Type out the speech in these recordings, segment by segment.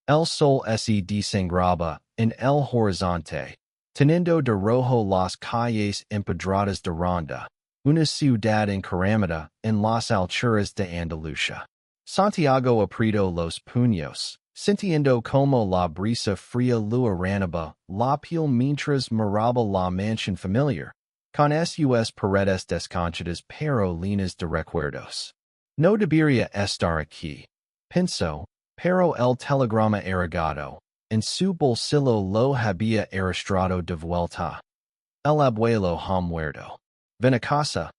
El sol se desangraba en el horizonte, teniendo de rojo las calles empedradas de ronda, una ciudad encaramada en las alturas de Andalucía. Santiago apretó los puños, sintiendo como la brisa fría lo arrancaba la piel mientras miraba la mansión familiar, con sus paredes desconchadas pero llenas de recuerdos. No debería estar aquí, pensó, pero el telegrama arrugado en su bolsillo lo había arrastrado de vuelta. El abuelo ha muerto. Ven a casa.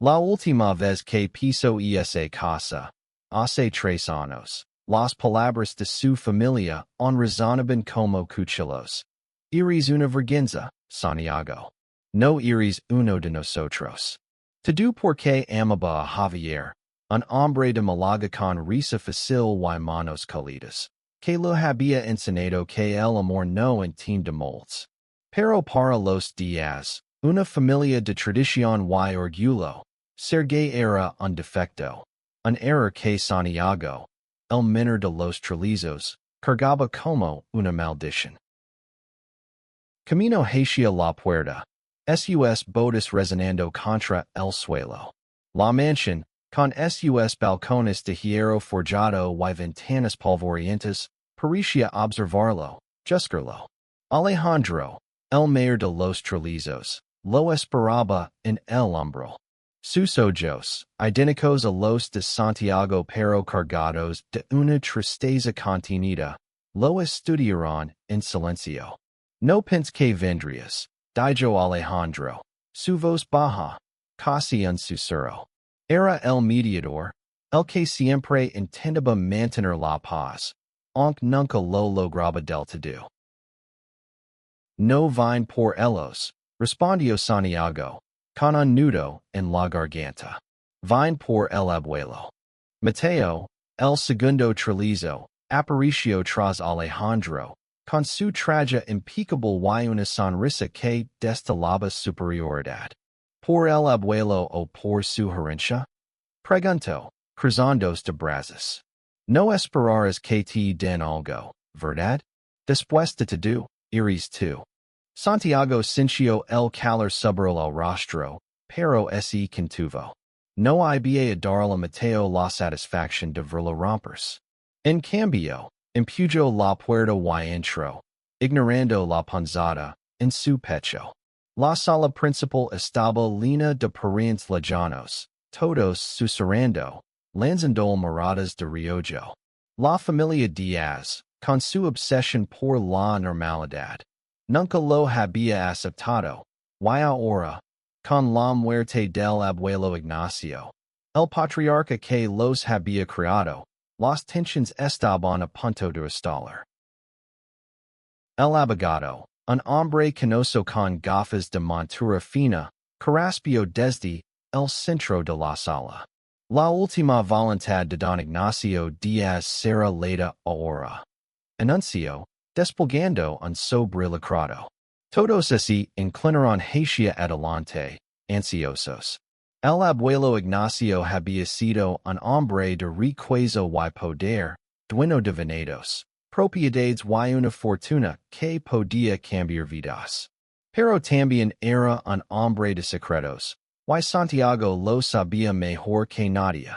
La última vez que pisó esa casa, hace 3 años, las palabras de su familia han resonaban como cuchillos. Eres una vergüenza, Santiago. No eres uno de nosotros. Todo porque amaba a Javier, un hombre de Málaga con risa fácil y manos cálidas, que lo había enseñado que el amor no entiende moldes. Pero para los Díaz, una familia de tradición y orgullo, ser gay era un defecto, un error que Santiago, el menor de los trillizos, cargaba como una maldición. Camino hacia la puerta, sus botas resonando contra el suelo. La mansión, con sus balcones de hierro forjado y ventanas polvorientas, parecía observarlo, juzgarlo. Alejandro, el mayor de los trillizos, lo esperaba en el umbral. Sus ojos, idénticos a los de Santiago pero cargados de una tristeza contenida, lo estudiaron en silencio. No pensé que vendrías, dijo Alejandro, su voz baja, casi un susurro. Era el mediador, el que siempre intentaba mantener la paz, aunque nunca lo lograba del todo. No vine por ellos, respondió Santiago, con un nudo en la garganta. Vine por el abuelo. Mateo, el segundo trillizo, apareció tras Alejandro, con su traje impecable y una sonrisa que destilaba superioridad. ¿Por el abuelo o por su herencia? Preguntó, cruzando de brazos. No esperarás que te den algo, ¿verdad? Después de todo, eres tú. Santiago sintió el calor sobre el rostro, pero ese contuvo. No había darle a Mateo la satisfacción de verlo romperse. En cambio, empujó la puerta y entró, ignorando la punzada en su pecho. La sala principal estaba llena de parentes lejanos, todos susurrando, lanzando miradas de reojo. La familia Díaz, con su obsesión por la normalidad, nunca lo había aceptado, y ahora, con la muerte del abuelo Ignacio, el patriarca que los había criado, las tensiones estaban a punto de estallar. El abogado, un hombre canoso con gafas de montura fina, carraspeó desde el centro de la sala. La última voluntad de don Ignacio Díaz será leída ahora. Anunció, desplegando un sobrelicrado. Todos se inclinaron hacia adelante, ansiosos. El abuelo Ignacio había sido un hombre de riqueza y poder, dueño de venados, propiedades y una fortuna que podía cambiar vidas. Pero también era un hombre de secretos, y Santiago lo sabía mejor que nadie.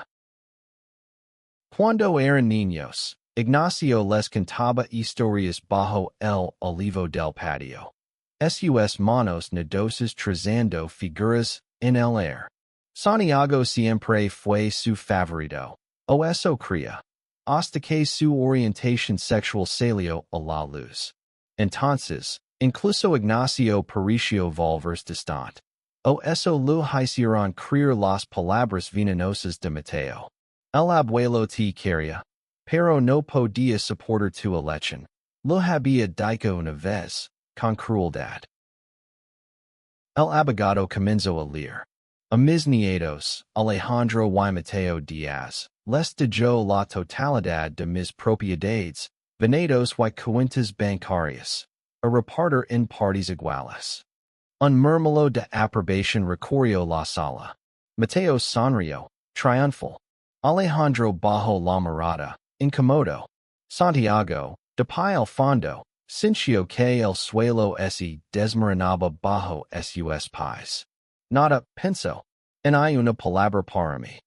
Cuando eran niños, Ignacio les contaba historias bajo el olivo del patio. Sus manos nodosas trazando figuras en el aire. Santiago siempre fue su favorito, o eso creía, hasta que su orientación sexual salió a la luz. Entonces, incluso Ignacio pareció volverse distante. O eso lo hicieron creer las palabras venenosas de Mateo. El abuelo te quería, pero no podía soportar tu elección. Lo había dicho una vez, con crueldad. El abogado comenzó a leer. A mis nietos, Alejandro y Mateo Díaz, les dejó la totalidad de mis propiedades, venados y cuentas bancarias, a repartir en partes iguales. Un murmullo de aprobación recorrió la sala. Mateo sonrió, triunfal. Alejandro bajó la mirada, incómodo. Santiago, de pai al fondo, sincio que el suelo se desmoronaba bajo sus pies. Nada, penso. En hay una palabra para mí.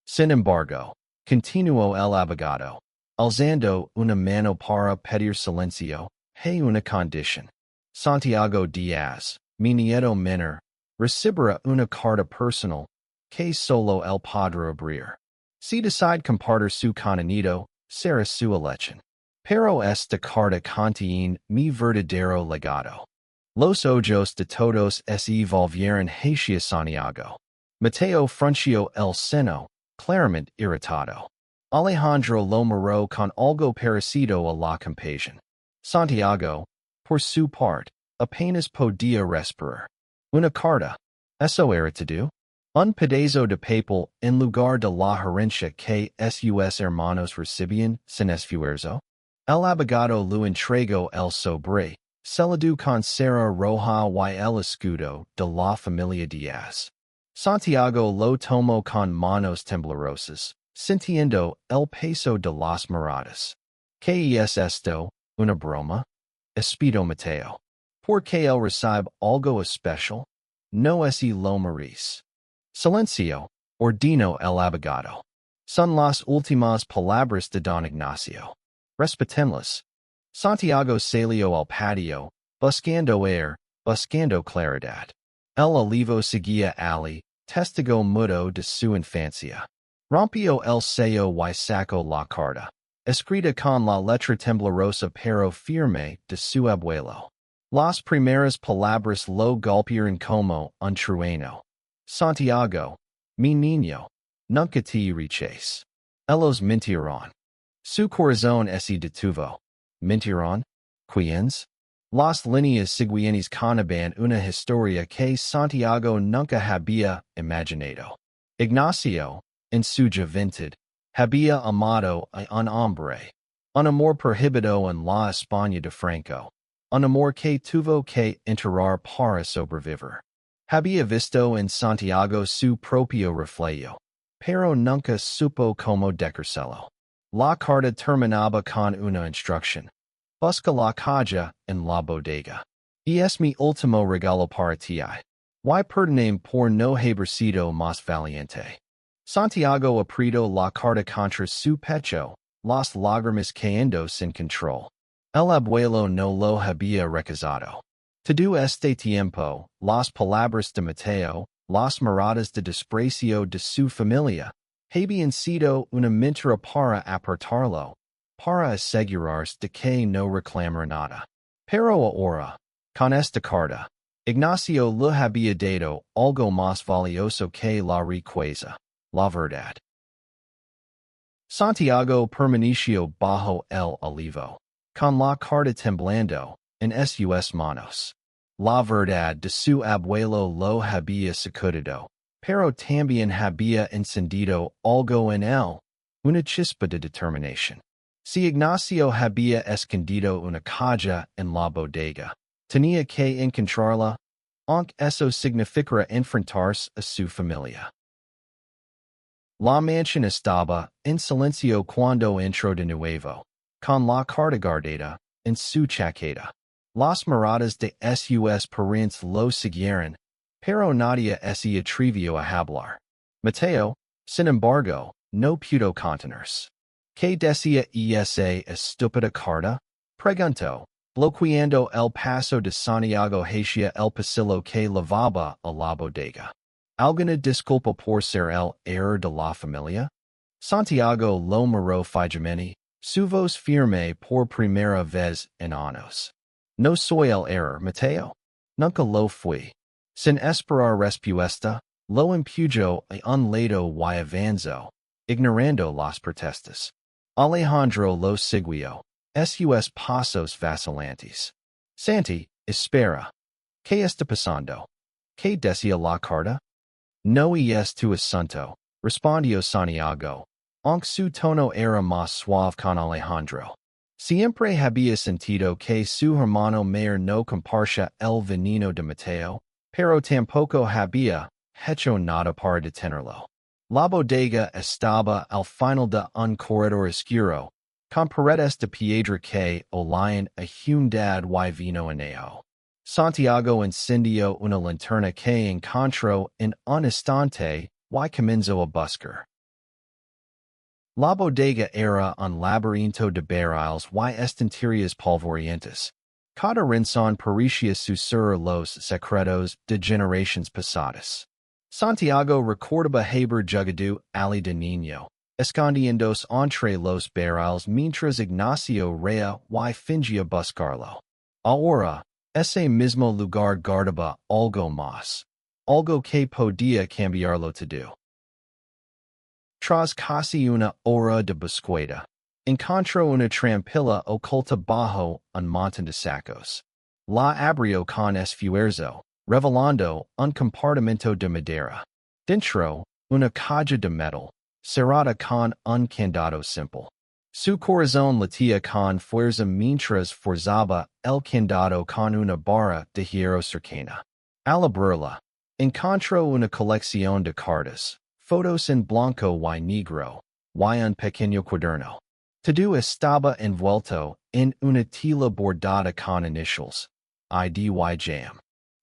Sin embargo, continuó el abogado, alzando una mano para pedir silencio, hay una condición. Santiago Díaz, mi nieto menor, recibirá una carta personal, que solo el podrá abrir. Si decide compartir su contenido, será su elección. Pero esta carta contiene mi verdadero legado. Los ojos de todos se volvieron hacia Santiago. Mateo frunció el seno, claramente irritado. Alejandro lo miró con algo parecido a la compasión. Santiago, por su parte, apenas podía respirar. Una carta. Eso era todo. Un pedazo de papel en lugar de la herencia que sus hermanos recibían sin esfuerzo. El abogado lo entregó el sobre, sellado con cera roja y el escudo de la familia Díaz. Santiago lo tomó con manos temblorosas, sintiendo el peso de las miradas. ¿Qué es esto? ¿Una broma? Espero Mateo. ¿Por qué él recibe algo especial? No es lo merece. Silencio, ordinó el abogado. Son las últimas palabras de don Ignacio. Respetenlas. Santiago salió al patio, buscando aire, buscando claridad. El olivo seguía ali, testigo mudo de su infancia. Rompió el sello y sacó la carta, escrita con la letra temblorosa pero firme de su abuelo. Las primeras palabras lo golpearon como un trueno. Santiago, mi niño, nunca te irrites. Ellos mintieron. Su corazón se detuvo. ¿Mintieron? ¿Quiénes? Las líneas siguientes contaban una historia que Santiago nunca había imaginado. Ignacio, en su juventud, había amado a un hombre. Un amor prohibido en la España de Franco. Un amor que tuvo que enterrar para sobrevivir. Había visto en Santiago su propio reflejo, pero nunca supo cómo decírselo. La carta terminaba con una instrucción. Busca la caja en la bodega. Y es mi último regalo para ti. Y perdóname por no haber sido más valiente. Santiago apretó la carta contra su pecho, las lágrimas cayendo sin control. El abuelo no lo había rechazado. Todo este tiempo, las palabras de Mateo, las miradas de desprecio de su familia, habían sido una mentira para apartarlo, para asegurarse de que no reclamara nada. Pero ahora, con esta carta, Ignacio le había dado algo más valioso que la riqueza, la verdad. Santiago permaneció bajo el olivo, con la carta temblando en sus manos. La verdad de su abuelo lo había sacudido, pero también había encendido algo en él, una chispa de determinación. Si Ignacio había escondido una caja en la bodega, tenía que encontrarla, aunque eso significara enfrentarse a su familia. La mansión estaba en silencio cuando entró de nuevo, con la carta guardada en su chaqueta. Las miradas de sus parents lo siguieron, pero nadie se atrevió a hablar. Mateo, sin embargo, no pudo contenerse. ¿Qué decía esa estúpida carta? Preguntó, bloqueando el paso de Santiago hacia el pasillo que levaba a la bodega. ¿Alguna disculpa por ser el error de la familia? Santiago lo miró fijamente, su voz firme por primera vez en años. No soy el error, Mateo. Nunca lo fui. Sin esperar respuesta, lo empujó a un lado y avanzó, ignorando las protestas. Alejandro lo siguió, sus pasos vacilantes. Santi, espera. ¿Qué está pasando? ¿Qué decía la carta? No es tu asunto, respondió Santiago, aunque su tono era más suave con Alejandro. Siempre había sentido que su hermano mayor no compartía el veneno de Mateo, pero tampoco había hecho nada para detenerlo. La bodega estaba al final de un corredor oscuro, con paredes de piedra que olayan a humedad y vino anejo. Santiago incendió una linterna que encontró en un instante y comenzó a buscar. La bodega era un laberinto de barriles y estanterías polvorientas. Cada rincón parecía susurrar los secretos de generaciones pasadas. Santiago recordaba haber jugado ali de niño, escondiéndose entre los barriles mientras Ignacio reía y fingía buscarlo. Ahora, ese mismo lugar guardaba algo más, algo que podía cambiarlo todo. Tras casi una hora de búsqueda, encontró una trampilla oculta bajo un montón de sacos. La abrió con esfuerzo, revelando un compartimento de madera. Dentro, una caja de metal, cerrada con un candado simple. Su corazón latía con fuerza mientras forzaba el candado con una barra de hierro cercana. Al abrirla, encontró una colección de cartas, fotos en blanco y negro, y un pequeño cuaderno. Todo estaba envuelto en una tela bordada con inicials, ID y jam.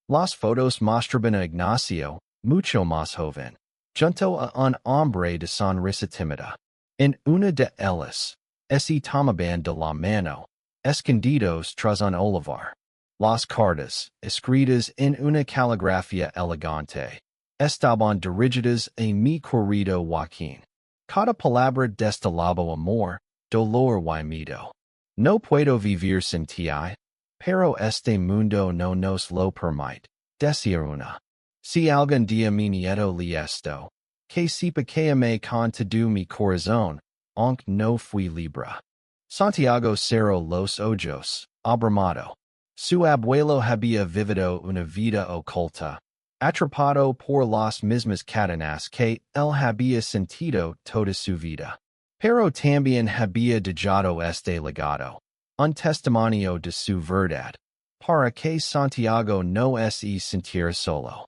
Las fotos mostraban a Ignacio, mucho más joven, junto a un hombre de sonrisa tímida. En una de ellas, se tomaban de la mano, escondidos tras un olivar. Las cartas, escritas en una caligrafía elegante, estaban dirigidas a mi querido Joaquín. Cada palabra destilaba amor, dolor y miedo. No puedo vivir sin ti, pero este mundo no nos lo permite, decía una. Si algún día mi nieto lee esto, que sepa que amé con todo mi corazón, aunque no fui libre. Santiago cerró los ojos, abrumado. Su abuelo había vivido una vida oculta, atrapado por las mismas cadenas que él había sentido toda su vida. Pero también había dejado este legado, un testimonio de su verdad, para que Santiago no se sintiera solo.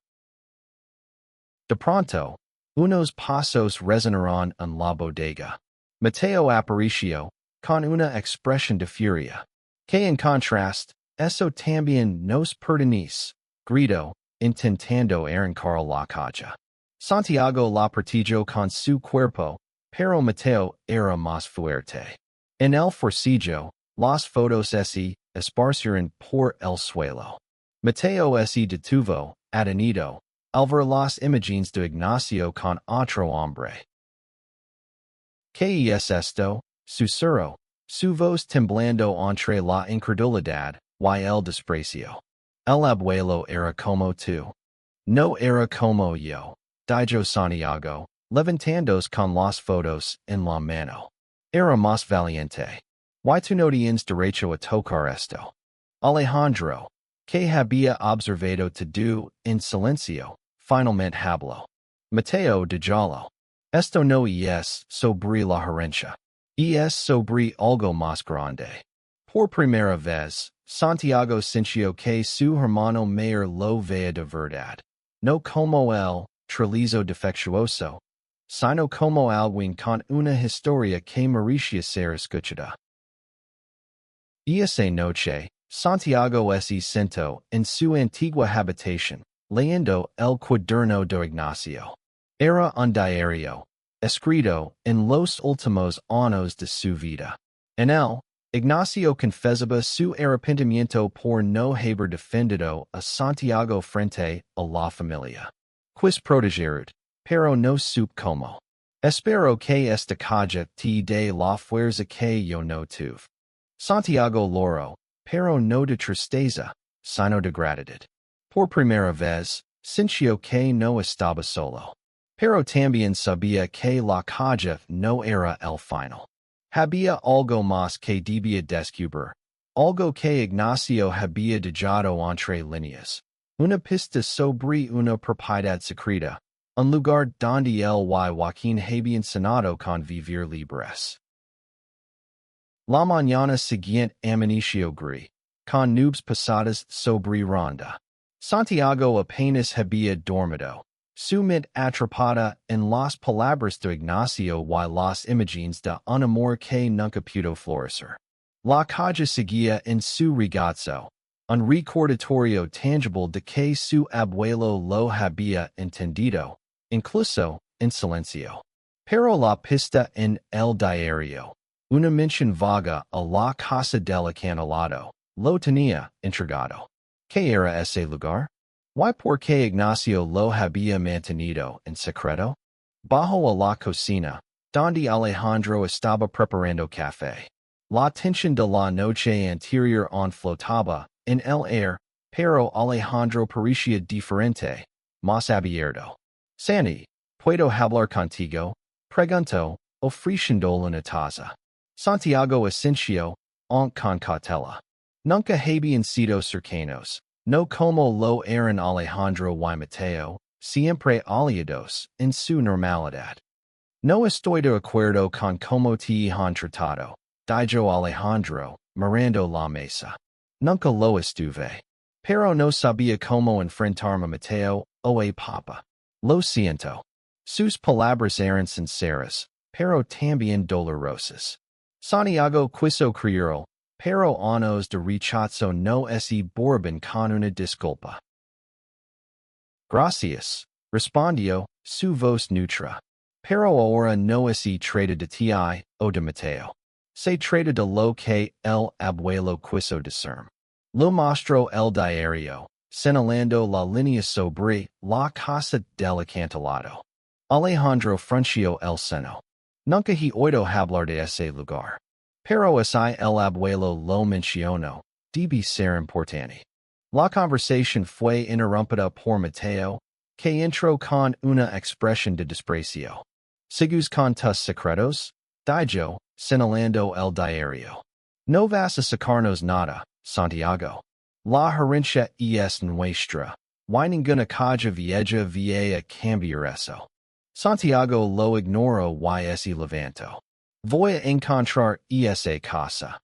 De pronto, unos pasos resonaron en la bodega. Mateo apareció, con una expresión de furia. Que en contraste, eso también nos pertenece, gritó, intentando arrancar la caja. Santiago la partió con su cuerpo, pero Mateo era más fuerte. En el forcillo, las fotos se esparcieron por el suelo. Mateo se detuvo, atenido, al ver las imágenes de Ignacio con otro hombre. ¿Qué es esto? Susurró, su voz temblando entre la incredulidad y el desprecio. El abuelo era como tú. No era como yo, dijo Santiago, levantándose con las fotos en la mano. Era más valiente. ¿Why tú no tienes derecho a tocar esto? Alejandro, que había observado todo en silencio, finalmente habló. Mateo déjalo. Esto no es sobre la herencia. Es sobre algo más grande. Por primera vez, Santiago sintió que su hermano mayor lo veía de verdad. No como el trillizo defectuoso, sino como alguien con una historia que merecía ser escuchada. Esa noche, Santiago se sentó en su antigua habitación, leyendo el cuaderno de Ignacio. Era un diario, escrito en los últimos años de su vida. En él, Ignacio confesaba su arrepentimiento por no haber defendido a Santiago frente a la familia. Quis protegerud, pero no supe cómo. Espero que esta caja te dé la fuerza que yo no tuve. Santiago lloró, pero no de tristeza, sino de gratitud. Por primera vez, sintió que no estaba solo. Pero también sabía que la caja no era el final. Había algo más que debía descubrir, algo que Ignacio había dejado entre líneas. Una pista sobre una propiedad secreta, un lugar donde él y Joaquín habían soñado con vivir libres. La mañana siguiente amaneció gris, con nubes pasadas sobre ronda. Santiago apenas había dormido, su mit atrapada en las palabras de Ignacio y las imágenes de un amor que nunca pudo florecer. La calle seguía en su regazo, un recordatorio tangible de que su abuelo lo había entendido, incluso en silencio. Pero la pista en el diario, una mención vaga a la casa del acantilado, lo tenía intrigado. ¿Qué era ese lugar? ¿Why por qué Ignacio lo había mantenido en secreto? Bajo a la cocina, donde Alejandro estaba preparando café. La tensión de la noche anterior flotaba en el aire, pero Alejandro parecía diferente, más abierto. Santi, ¿puedo hablar contigo? Preguntó, ofreciendo una taza. Santiago asintió, aunque con cautela. Nunca habían sido cercanos, no como lo eran Alejandro y Mateo, siempre aliados en su normalidad. No estoy de acuerdo con cómo te han tratado, dijo Alejandro, mirando la mesa. Nunca lo estuve. Pero no sabía cómo enfrentarme a Mateo o a Papa. Lo siento. Sus palabras eran sinceras, pero también dolorosas. Santiago quiso creerlo, pero años de rechazo no se borban con una disculpa. Gracias, respondió, su voz neutra. Pero ahora no se trata de ti o de Mateo. Se trata de lo que el abuelo quiso decirme. Lo mostró el diario, señalando la línea sobre la casa del acantilado. Alejandro frunció el seno. Nunca he oído hablar de ese lugar. Pero si el abuelo lo mencionó, debe ser importante. La conversación fue interrumpida por Mateo, que entró con una expresión de desprecio. ¿Sigues con tus secretos? Dijo, señalando el diario. No vas a sacarnos nada, Santiago. La herencia es nuestra. Y ninguna caja vieja va a cambiar eso. Santiago lo ignoró y se levantó. Voy a encontrar esa casa.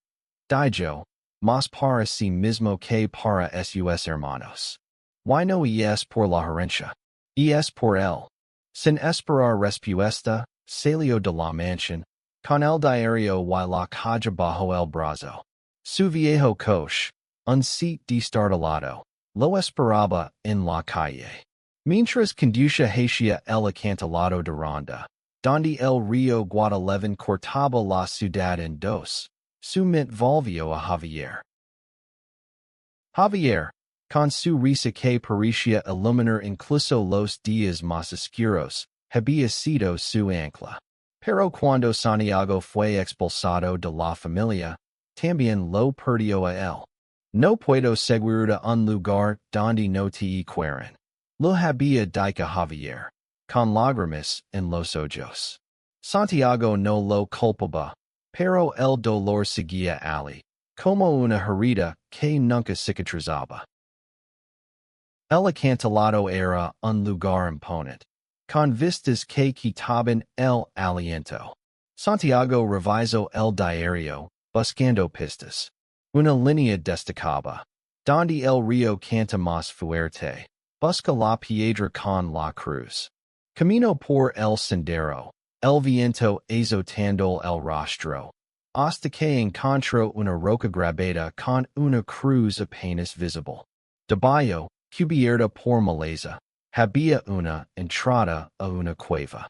Dijo, más para sí mismo que para sus hermanos. Y no es por la herencia. Es por él. Sin esperar respuesta, salió de la mansión, con el diario y la caja bajo el brazo. Su viejo coche, un seat destartalado, lo esperaba en la calle. Mientras conducía hacia el acantilado de Ronda, donde el río Guadalevin cortaba la ciudad en dos, su mente volvió a Javier. Javier, con su risa que parecía iluminar incluso los días más oscuros, había sido su ancla. Pero cuando Santiago fue expulsado de la familia, también lo perdió a él. No puedo seguir a un lugar donde no te quieren. Lo había dicho Javier, con lágrimas en los ojos. Santiago no lo culpaba, pero el dolor seguía allí, como una herida que nunca cicatrizaba. El acantilado era un lugar imponente, con vistas que quitaban el aliento. Santiago revisó el diario, buscando pistas. Una línea destacaba, donde el río canta más fuerte. Busca la piedra con la cruz. Camino por el sendero, el viento azotando el rostro, hasta que encontró una roca grabada con una cruz apenas visible. Debajo, cubierta por maleza, había una entrada a una cueva.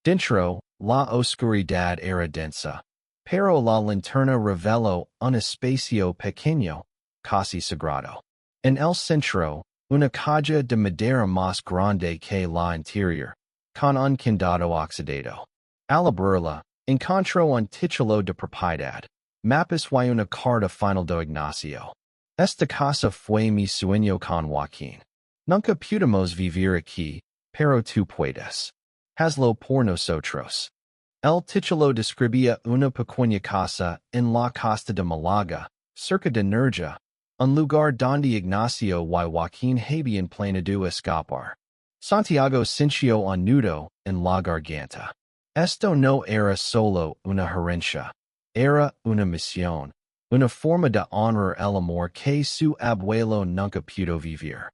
Dentro, la oscuridad era densa, pero la linterna reveló un espacio pequeño, casi sagrado. En el centro, una caja de madera más grande que la interior, con un candado oxidado. Al abrirla, encontró un título de propiedad, mapas y una carta final de Ignacio. Esta casa fue mi sueño con Joaquín. Nunca pudimos vivir aquí, pero tú puedes. Hazlo por nosotros. El título describía una pequeña casa en la costa de Málaga, cerca de Nerja, un lugar donde Ignacio y Joaquín habían planeado escapar. Santiago sintió un nudo en la garganta. Esto no era solo una herencia, era una misión, una forma de honrar el amor que su abuelo nunca pudo vivir.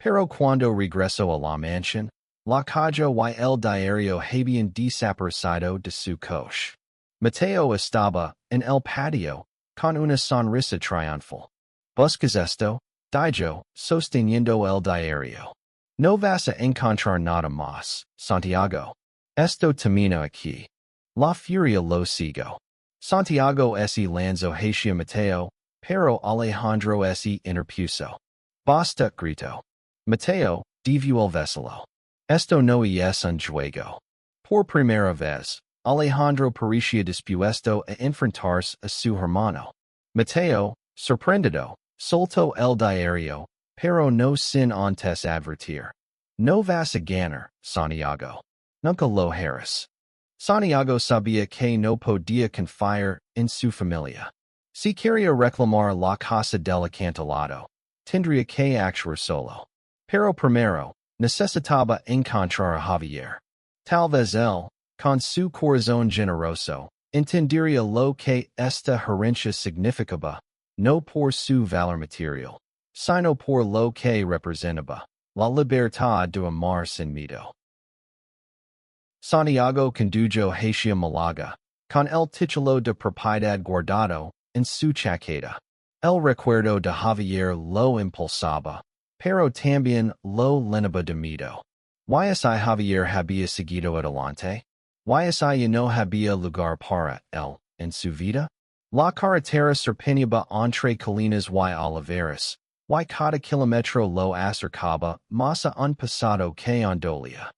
Pero cuando regreso a la mansión, la calle y el diario habían desaparecido de su coche. Mateo estaba en el patio, con una sonrisa triunfal. ¿Buscas esto? Dijo, sosteniendo el diario. No vas a encontrar nada más, Santiago. Esto termina aquí. La furia lo sigo. Santiago se lanzó hacia Mateo, pero Alejandro se interpuso. Basta, gritó. Mateo, devolvió el vecino. Esto no es un juego. Por primera vez, Alejandro parecía dispuesto a enfrentarse a su hermano. Mateo, sorprendido, soltó el diario, pero no sin antes advertir. No vas a ganar, Santiago. Nunca lo harás. Santiago sabía que no podía confiar en su familia. Si quería reclamar la casa del acantilado, tendría que actuar solo. Pero primero, necesitaba encontrar a Javier. Tal vez él, con su corazón generoso, entendería lo que esta herencia significaba, no por su valor material, sino por lo que representaba, la libertad de amar sin miedo. Santiago condujo hacia Málaga, con el título de propiedad guardado en su chaqueta. El recuerdo de Javier lo impulsaba, pero también lo llenaba de miedo. ¿Y Javier había seguido adelante? ¿Y no había lugar para él en su vida? La carretera serpenteaba entre colinas y oliveras, y cada kilómetro lo acercaba más a un pasado que un dolía.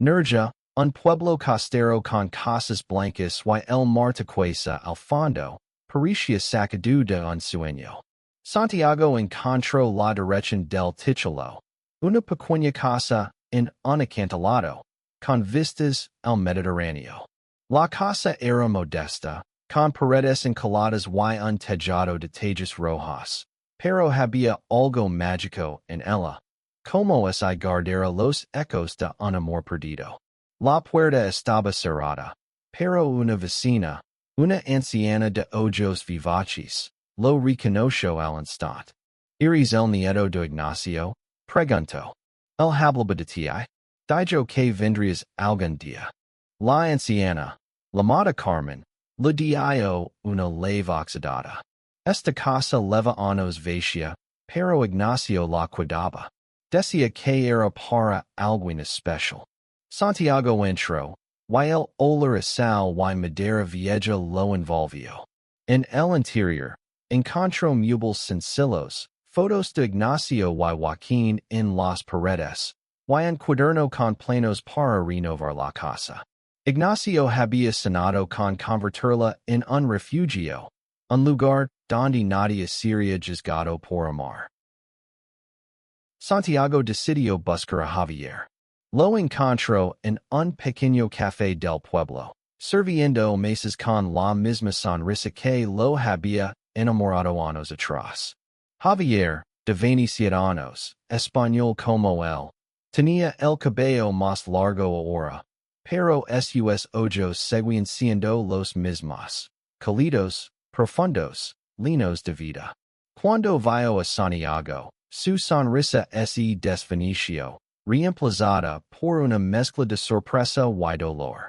Nerja, un pueblo costero con casas blancas y el mar turquesa al fondo, parecía sacado de un sueño. Santiago encontró la dirección del título, una pequeña casa en un acantilado, con vistas al Mediterráneo. La casa era modesta, con paredes encaladas y un tejado de tejas rojas, pero había algo mágico en ella, como si guardara los ecos de un amor perdido. La puerta estaba cerrada, pero una vecina, una anciana de ojos vivaces, lo reconoció al instante. ¿Eres el nieto de Ignacio? Preguntó. El hablaba de ti. Dijo que vendrías algún día. La anciana, llamada Carmen, le dio una leve oxidada. Esta casa leva años vacía, pero Ignacio la cuidaba. Decía que era para algo especial. Santiago entró, y el olor a sal y madera vieja lo envolvió. En el interior, encontró muebles sencillos, fotos de Ignacio y Joaquín en las paredes, y un cuaderno con planos para renovar la casa. Ignacio había soñado con convertirla en un refugio, un lugar donde nadie sería juzgado por amar. Santiago decidió buscar a Javier. Lo encontró en un pequeño café del pueblo, sirviendo mesas con la misma sonrisa que lo había enamorado años atrás. Javier, de 27 años, español como él, tenía el cabello más largo ahora, pero sus ojos seguían siendo los mismos, cálidos, profundos, llenos de vida. Cuando vio a Santiago, su sonrisa se desvaneció, reemplazada por una mezcla de sorpresa y dolor.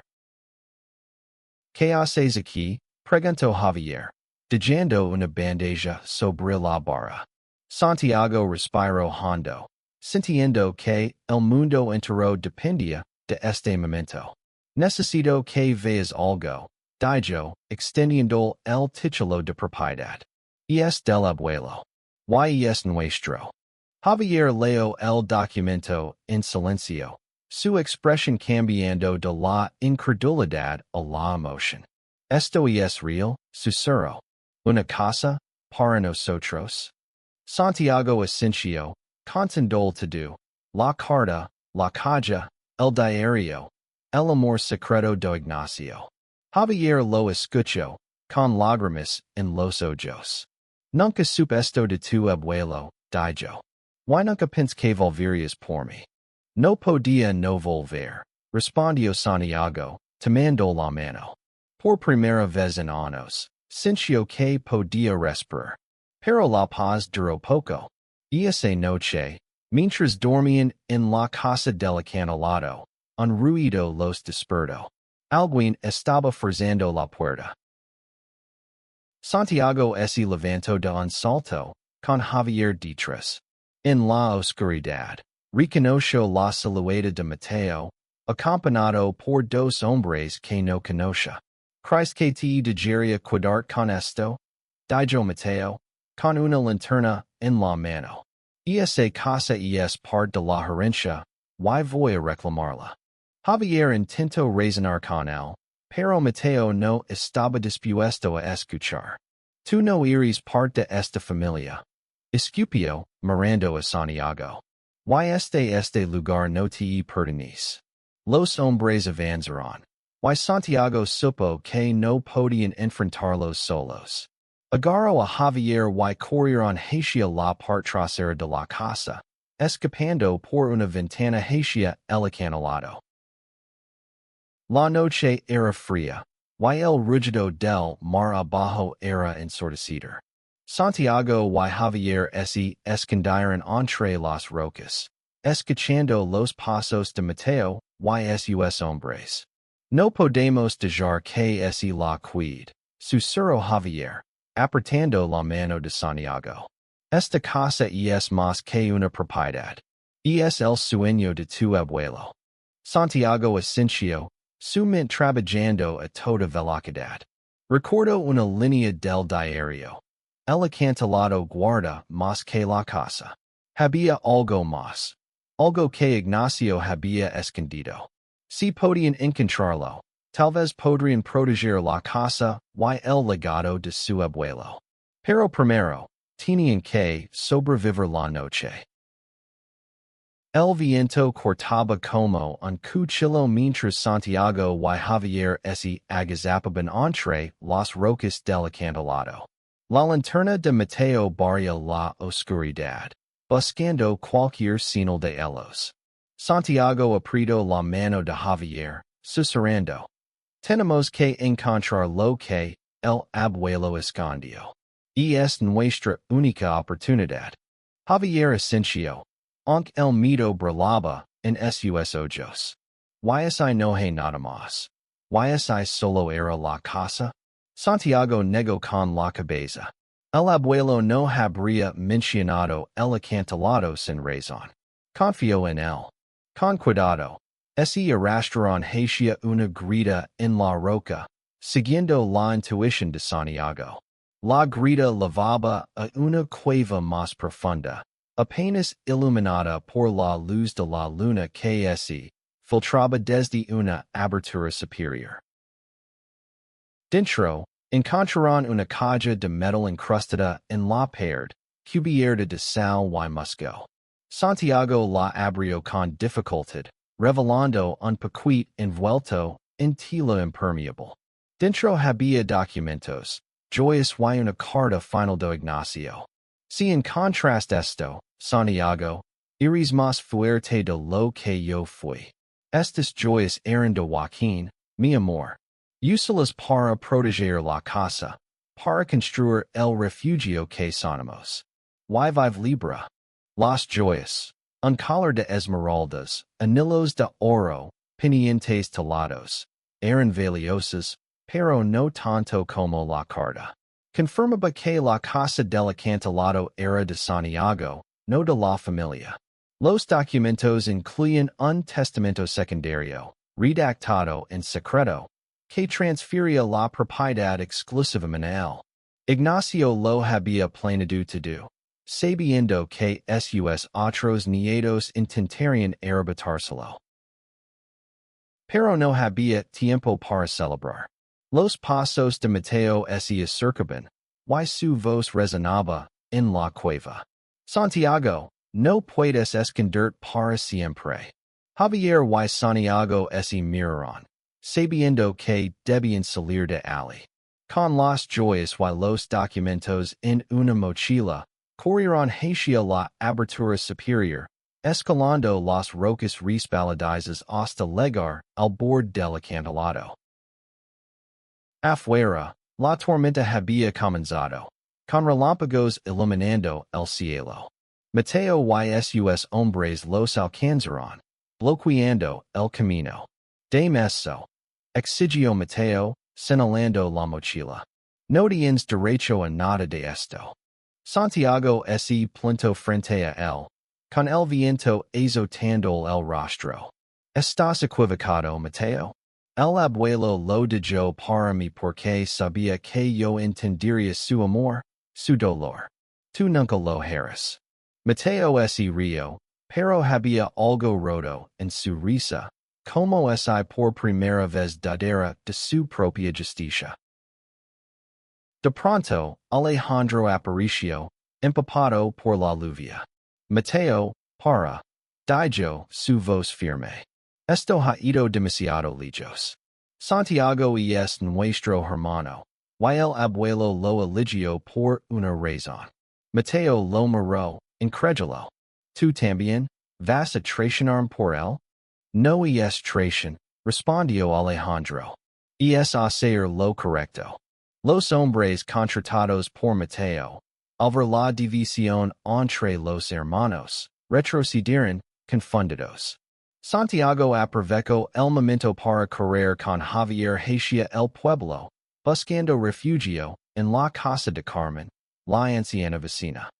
¿Qué haces aquí? Preguntó Javier, dejando una bandeja sobre la barra. Santiago respiró hondo, sintiendo que el mundo entero dependía de este momento. Necesito que veas algo, dijo, extendiendo el título de propiedad. Es del abuelo. Y es nuestro. Javier leyó el documento en silencio, su expresión cambiando de la incredulidad a la emoción. ¿Esto es real? Susurró. ¿Una casa? ¿Para nosotros? Santiago asintió, contento todo. La carta, la calle, el diario, el amor secreto de Ignacio. Javier lo escuchó, con lágrimas en los ojos. Nunca supe esto de tu abuelo, dijo. ¿Y nunca pensé que volverías por mí? No podía no volver, respondió Santiago, tomando la mano. Por primera vez en años, sintió que podía respirar. Pero la paz duró poco. Esa noche, mientras dormían en la casa del acantilado, un ruido los despertó. Alguien estaba forzando la puerta. Santiago se levantó de un salto, con Javier detrás. En la oscuridad, reconoció la silueta de Mateo, acompañado por dos hombres que no conocía. ¿Crees que te dejaría cuidar con esto? Dijo Mateo, con una linterna en la mano. Esa casa es parte de la herencia, y voy a reclamarla. Javier intentó razonar con él, pero Mateo no estaba dispuesto a escuchar. Tú no eres parte de esta familia. Escupió, mirando a Santiago. Y este lugar no te pertenece. Los hombres avanzaron. Y Santiago supo que no podían enfrentarlos solos. Agarró a Javier y corrieron hacia la parte trasera de la casa, escapando por una ventana hacia el acantilado. La noche era fría, y el rugido del mar abajo era ensordecido. Santiago y Javier se escondieron entre las rocas, escuchando los pasos de Mateo y sus hombres. No podemos dejar que se la cuide, susurró Javier, apretando la mano de Santiago. Esta casa es más que una propiedad. Es el sueño de tu abuelo. Santiago asintió, su mente trabajando a toda velocidad. Recordó una línea del diario. El acantilado guarda más que la casa. Había algo más. Algo que Ignacio había escondido. Si podían encontrarlo, tal vez podrían proteger la casa y el legado de su abuelo. Pero primero, tenían que sobrevivir la noche. El viento cortaba como un cuchillo mientras Santiago y Javier se agazapaban entre las rocas del acantilado. La linterna de Mateo barría la oscuridad, buscando cualquier señal de ellos. Santiago apretó la mano de Javier, susurrando. Tenemos que encontrar lo que el abuelo escondió. Es nuestra única oportunidad. Javier asintió. Aunque el miedo brillaba en sus ojos. Y no hay nada más. Y solo era la casa. Santiago negó con la cabeza. El abuelo no habría mencionado el acantilado sin razón. Confió en él. Con cuidado, se arrastraron hacia una grita en la roca, siguiendo la intuición de Santiago. La grita levaba a una cueva más profunda, apenas iluminada por la luz de la luna que se filtraba desde una abertura superior. Dentro, encontraron una caja de metal incrustada en la pared, cubierta de sal y musgo. Santiago la abrió con dificultad, revelando un paquete envuelto en tela impermeable. Dentro había documentos, joyas y una carta final de Ignacio. Si en contraste esto, Santiago, eres más fuerte de lo que yo fui. Estas joyas eran de Joaquín, mi amor. Útiles para proteger la casa, para construir el refugio que sonamos. Y vive libre. Las joyas, un collar de esmeraldas, anillos de oro, pendientes talados, eran valiosas, pero no tanto como la carta. Confirmaba que la casa del acantilado era de Santiago, no de la familia. Los documentos incluyen un testamento secundario, redactado en secreto, que transfería la propiedad exclusivamente a él. Ignacio lo había planeado todo, sabiendo que sus otros nietos intentarían arrebatárselo. Pero no había tiempo para celebrar. Los pasos de Mateo se acercaban, y su voz resonaba en la cueva. Santiago, no puedes esconder para siempre. Javier y Santiago se miraron, sabiendo que debían salir de allí. Con las joyas y los documentos en una mochila, corrieron hacia la abertura superior, escalando las rocas resbaladizas hasta llegar al borde del acantilado. Afuera, la tormenta había comenzado, con relámpagos iluminando el cielo. Mateo y sus hombres los alcanzaron, bloqueando el camino. De meso. Exigio Mateo, señalando la mochila. No tienes derecho a nada de esto. Santiago se plantó frente a él, con el viento azotando el rostro. ¿Estás equivocado, Mateo? El abuelo lo dejó para mí porque sabía que yo entendería su amor, su dolor. Tú nunca lo harás. Mateo se rió, pero había algo roto en su risa, como si por primera vez dudara de su propia justicia. De pronto, Alejandro apareció, empapado por la lluvia. Mateo, para. Dijo su voz firme. Esto ha ido demasiado lejos. Santiago es nuestro hermano, y el abuelo lo eligió por una razón. Mateo lo miró, incrédulo. ¿Tú también vas a traicionar por él? No es traición, respondió Alejandro. Es hacer lo correcto. Los hombres contratados por Mateo, al ver la división entre los hermanos, retrocedieron, confundidos. Santiago aprovechó el momento para correr con Javier hacia el pueblo, buscando refugio en la casa de Carmen, la anciana vecina.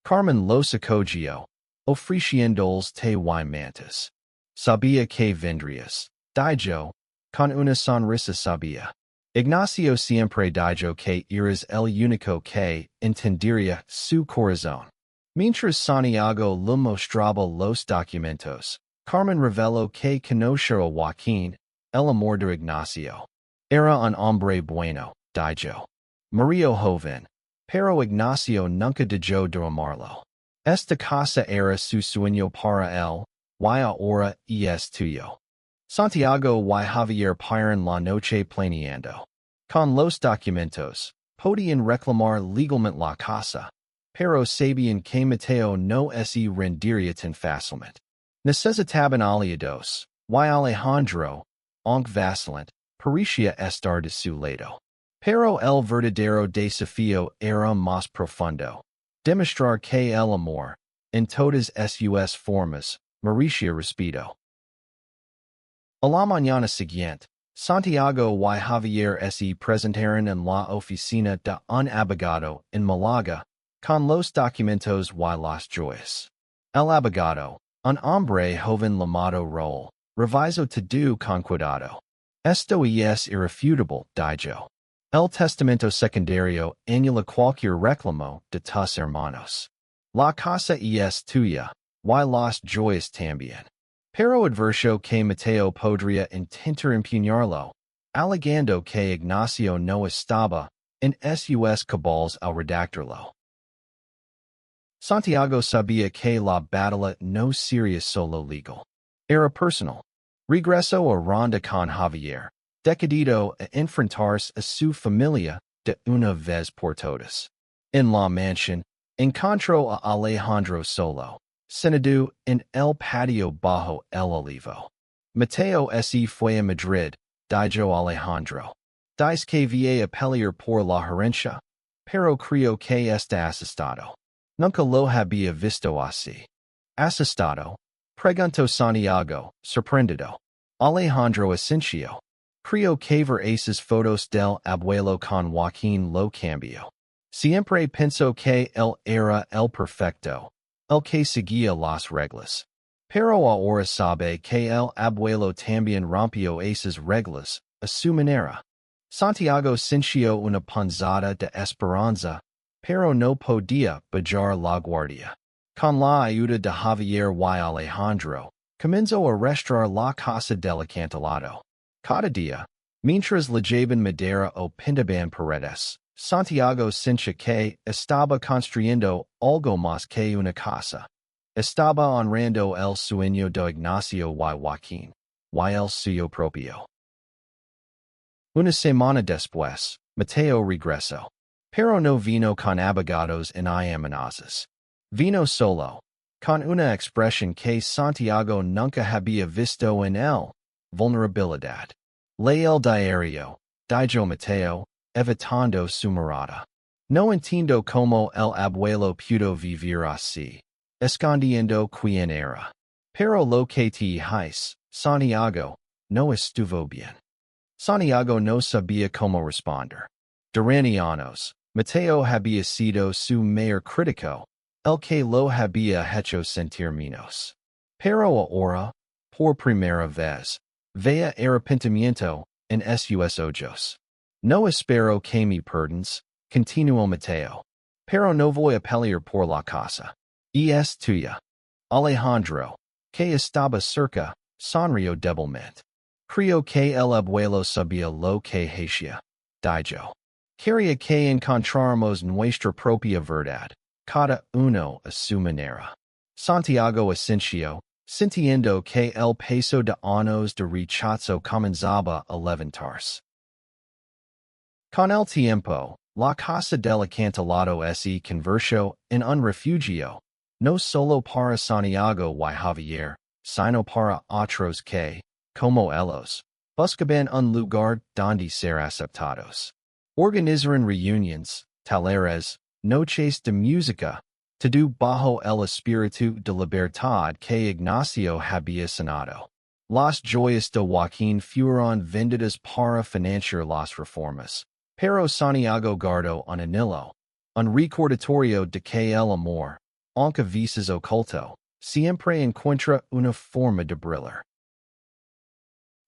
Carmen los acogió, ofreciéndoles té y mantas. Sabía que vendrías, dijo, con una sonrisa sabía. Ignacio siempre dijo que eras el único que entendería su corazón. Mientras Santiago le mostraba los documentos, Carmen reveló que conoció a Joaquín, el amor de Ignacio. Era un hombre bueno, dijo. Murió joven, pero Ignacio nunca dejó de amarlo. Esta casa era su sueño para él, y ahora es tuyo. Santiago y Javier paran la noche planeando. Con los documentos, podían reclamar legalmente la casa, pero sabían que Mateo no se rendiría tan fácilmente. Necesitaban aliados, y Alejandro, aunque vacilante, parecía estar de su lado. Pero el verdadero desafío era más profundo. Demostrar que el amor, en todas sus formas, merecía respeto. A la mañana siguiente, Santiago y Javier se presentaron en la oficina de un abogado en Málaga, con los documentos y las joyas. El abogado, un hombre joven llamado Raúl, revisó todo con cuidado. Esto es irrefutable, dijo. El testamento secundario anula cualquier reclamo de tus hermanos. La casa es tuya, y las joyas también. Pero advirtió que Mateo podría intentar empeñarlo, alegando que Ignacio no estaba en sus cabales al redactarlo. Santiago sabía que la batalla no sería solo legal. Era personal. Regresó a ronda con Javier, decidido a enfrentarse a su familia de una vez por todas. En la mansión, encontró a Alejandro solo, sentado en el patio bajo el olivo. Mateo se fue a Madrid, dijo Alejandro. Dice que va a pelear por la herencia, pero creo que está asustado. Nunca lo había visto así. ¿Asustado? Preguntó Santiago, sorprendido. Alejandro asintió. Creo que ver esas fotos del abuelo con Joaquín lo cambió. Siempre pensó que él era el perfecto, el que seguía las reglas. Pero ahora sabe que el abuelo también rompió esas reglas, a su manera. Santiago sintió una punzada de esperanza, pero no podía bajar la guardia. Con la ayuda de Javier y Alejandro, comenzó a restaurar la casa del acantilado. Cada día, mientras le llevaban madera o pintaban paredes, Santiago sentía que estaba construyendo algo más que una casa. Estaba honrando el sueño de Ignacio y Joaquín, y el suyo propio. Una semana después, Mateo regresó. Pero no vino con abogados y amenazas. Vino solo, con una expresión que Santiago nunca había visto en él, vulnerabilidad. Lee el diario, dijo Mateo, evitando su mirada. No entiendo como el abuelo pudo vivir así, escondiendo quien era. Pero lo que te hice, Santiago, no estuvo bien. Santiago no sabía cómo responder. Durante años, Mateo había sido su mayor crítico, el que lo había hecho sentir menos. Pero ahora, por primera vez, veía arrepentimiento en sus ojos. No espero que me perdones, continuó Mateo. Pero no voy a pelear por la casa. Y es tuya. Alejandro, que estaba cerca, sonrió débilmente. Creo que el abuelo sabía lo que hacía. Dejó. Quería que encontráramos nuestra propia verdad, cada uno a su manera. Santiago asintió, sintiendo que el peso de años de rechazo comenzaba a levantarse. Con el tiempo, la casa del acantilado se convirtió en un refugio, no solo para Santiago y Javier, sino para otros que, como ellos, buscaban un lugar donde ser aceptados. Organizaron reuniones, talleres, noches de música, todo bajo el espíritu de libertad que Ignacio había sanado. Las joyas de Joaquín fueron vendidas para financiar las reformas, pero Santiago guardó un anillo, un recordatorio de que el amor, aunque a veces oculto, siempre encuentra una forma de brillar.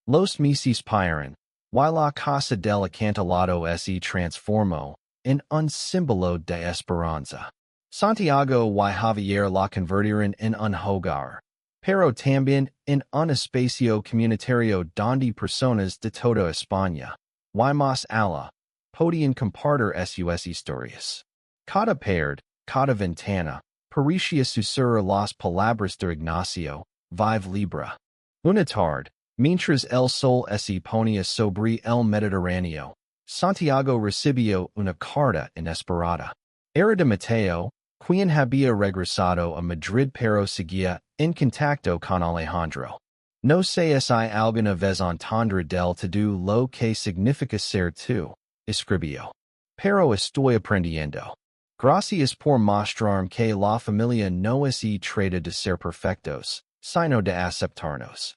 Los meses pasaron, y la casa del acantilado se transformó en un símbolo de esperanza. Santiago y Javier la convirtieron en un hogar, pero también en un espacio comunitario donde personas de toda España, y más allá, podían compartir sus historias. Cada pared, cada ventana, parecía susurrar las palabras de Ignacio, vive libre. Una tarde, mientras el sol se ponía sobre el Mediterráneo, Santiago recibió una carta inesperada. Era de Mateo, quien había regresado a Madrid pero seguía en contacto con Alejandro. No sé si alguna vez entender del todo lo que significa ser tú, escribió. Pero estoy aprendiendo. Gracias por mostrarme que la familia no se trata de ser perfectos, sino de aceptarnos.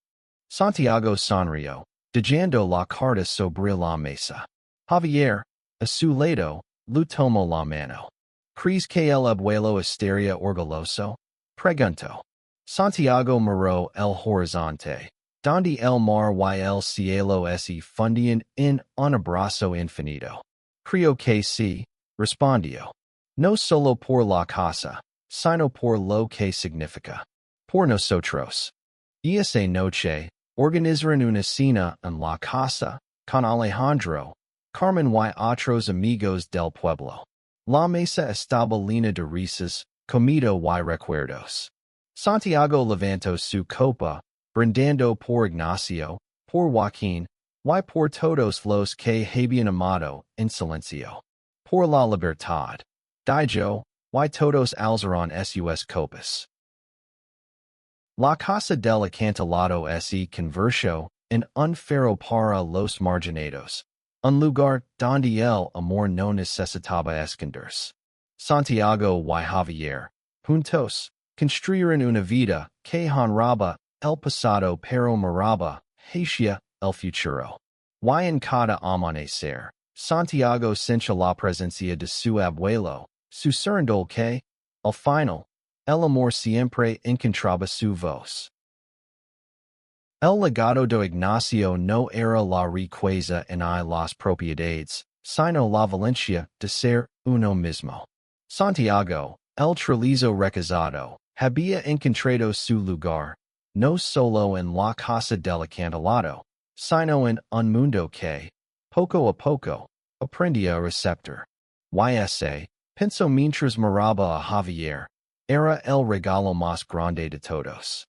Santiago sonrió, dejando la carta sobre la mesa. Javier, a su lado, le tomó la mano. ¿Crees que el abuelo estaría orgulloso? Preguntó. Santiago miró el horizonte, donde el mar y el cielo se fundían en un abrazo infinito. Creo que sí, respondió. No solo por la casa, sino por lo que significa. Por nosotros. Y esa noche, organizaron una cena en la casa, con Alejandro, Carmen y otros amigos del pueblo. La mesa estaba llena de risas, comida y recuerdos. Santiago levantó su copa, brindando por Ignacio, por Joaquín, y por todos los que habían amado en silencio. Por la libertad. Dejó, y todos alzaron sus copas. La casa del acantilado se convirtió en un faro para los marginados, un lugar donde el amor no necesitaba esconderse. Santiago y Javier, juntos, construyeron una vida que honraba el pasado pero miraba hacia el futuro. Y en cada amanecer, Santiago sintió la presencia de su abuelo, susurrando que, al final, el amor siempre encontraba su voz. El legado de Ignacio no era la riqueza en las propiedades, sino la valencia de ser uno mismo. Santiago, el trillizo Rechazado, había encontrado su lugar, no solo en la casa del acantilado, sino en un mundo que, poco a poco, aprendía a receptor. Pensó mientras miraba a Javier, era el regalo más grande de todos.